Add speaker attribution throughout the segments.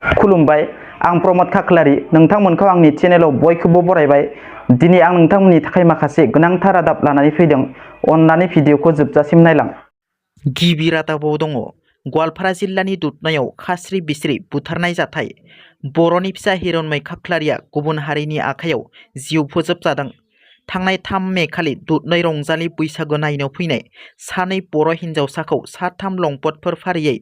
Speaker 1: खुलुमबाय आं प्रमद खाख्लारि नोंथांमोनखौ आंनि चेनेलाव बयखौबो बरायबाय। दिनै आं नोंथांमोननि थाखाय माखासे गोनांथार रादाब लानानै फैदों। अन्नानै भिडिअखौ जोबजासिम नायलां।
Speaker 2: गिबि रादाबाव दङ गवालपारा जिल्लानि दुधनैआव खास्रि बिस्रि बुथारनाय जाथाय। बर'नि फिसा हिरनमै खाख्लारिया गुबुन हारिनि आखायाव जिउ फोजोबजादों। थांनाय 3 मे खालि दुधनै रंजालि बैसागु नायनो फैनाय सानै बर' हिन्जावसाखौ साथाम लंपटफोर फारियै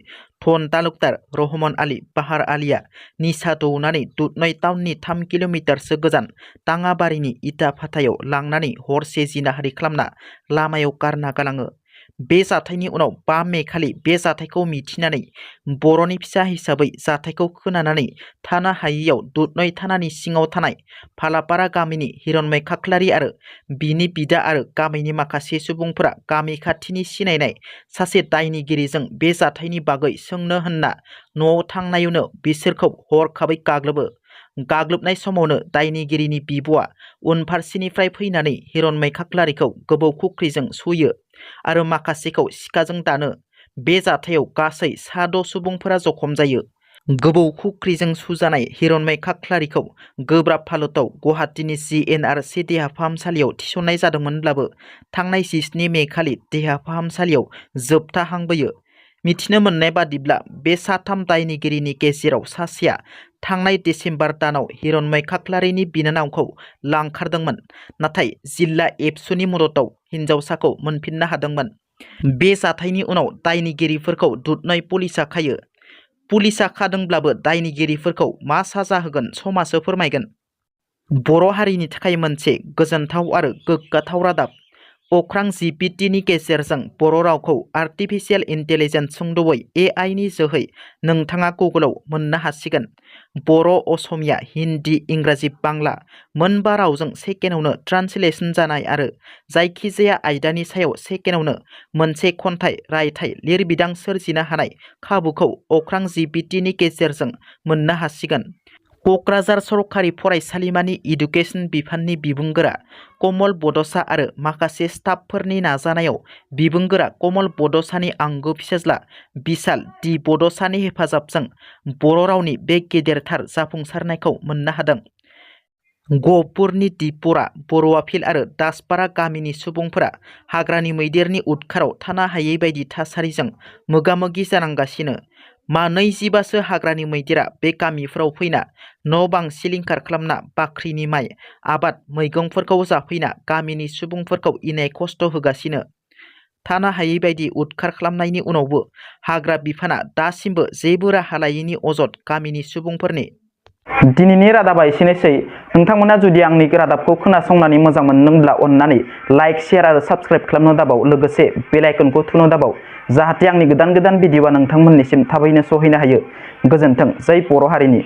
Speaker 2: धन तालुकदार रहमान आली बाहार आलीया निसा दौनानै दुधनै टाउननि 3 किल'मिटारसो गोजान ताङाबारिनि इटा फाथायाव लांनानै हरसे जिनाहारि खालामना लामायाव गारना गालाङो। बे जाथायनि उनाव 5 मे खालि बे जाथायखौ मिथिनानै बर'नि फिसा हिसाबै जाथायखौ खोनानानै थानो हायैयाव दुधनै थानानि सिङाव थानाय फालापारा गामिनि हिरनमै खाख्लारि आरो बिनि बिदा आरो गामिनि माखासे सुबुंफोरा गामि खाथिनि सिनायनाय सासे दायनिगिरिजों बे जाथायनि बागै सोंनो होनना न'आव थांनायावनो बिसोरखौ हरखाबै गाग्लोबो। गाग्लोबनाय समावनो दायनिगिरिनि बिब'आ उनफारसेनिफ्राय फैनानै हिरनमै खाख्लारिखौ गोबौ खुख्रिजों सुयो आरो माखासेखौ सिखाजों दानो। बे जाथायाव गासै 6 सुबुंफोरा जखम जायो। गोबौ खुख्रिजों सुजानाय हिरनमै खाख्लारिखौ गोब्राब हालोदाव गुवाहाटीनि GNRC देहा फाहामसालियाव थिसननाय जादोंमोनब्लाबो थांनाय 17 मे खालि देहा फाहामसालियाव जोबथा हां बोयो। मिथिनो मोननाय बादिब्ला बे 3 दायनिगिरिनि गेजेराव सासेया थांनाय डिसेम्बर दानाव हिरनमै खाख्लारिनि बिनानावखौ लांखारदोंमोन, नाथाय जिल्ला एबसुनि मददाव हिन्जावसाखौ मोनफिननो हादोंमोन। बे जाथायनि उनाव दायनिगिरिफोरखौ दुधनै पुलिसआ खायो। पुलिसआ खादोंब्लाबो दायनिगिरिफोरखौ मा साजा होगोन समासो फोरमायगोन। बर' हारिनि थाखाय मोनसे गोजोनथाव आरो गोग्गाथाव रादाब। अख्रां GPT नि गेजेरजों बर' रावखौ आर्टिफिशियेल इन्टेलिजेन्स सुंद'यै AI नि जोहै नोंथाङा गुगोलाव मोननो हासिगोन। बर', असमिया, हिन्दी, इंराजि, बांला मोनबा रावजों सेकेन्डआवनो ट्रान्सलेसन जानाय आरो जायखिजाया आयदानि सायाव सेकेन्डआवनो मोनसे खन्थाइ, रायथाइ, लिरबिदां सोरजिनो हानाय खाबुखौ अख्रां GPT नि गेजेरजों मोननो हासिगोन। कक्राझार सरकारि फरायसालिमानि इडुकेसन बिफाननि बिबुंगोरा कमल बड'सा आरो माखासे स्टाफफोरनि नाजानायाव बिबुंगोरा कमल बड'सानि आंगो फिसाज्ला बिशाल डि बड'सानि हेफाजाबजों बर' रावनि बे गेदेरथार जाफुंसारनायखौ मोननो हादों। गहपुरनि दिपरा, बरुवाफिल आरो दासपारा गामिनि सुबुंफोरा हाग्रानि मैदेरनि उदखाराव थानो हायै बायदि थासारिजों मोगा-मोगि जानांगासिनो। मा 25सो हाग्रानि मैदेरा बे गामिफोराव फैना न'-बां सिलिंखार खालामना बाख्रिनि माइ, आबाद, मैगंफोरखौ जाफैना गामिनि सुबुंफोरखौ इनाय खस्थ' होगासिनो। थानो हायै बायदि उदखार खालामनायनि उनावबो हाग्रा बिफाना दासिमबो जेबो राहा लायैनि अजद गामिनि सुबुंफोरनि।
Speaker 1: दिनैनि रादाबा एसेनोसै। नोंथांमोना जुदि आंनि रादाबखौ खोनासंनानै मोजां मोनदोंब्ला अन्नानै लाइक, शेयार आरो साबस्क्राइब खालामनो दाबाव, लोगोसे बेल आइकनखौ थुनो दाबाव, जाहाथे आंनि गोदान भिडिअआ नोंथांमोननिसिम थाबैनो सहैनो हायो। गोजोन्थों। जै बर' हारिनि।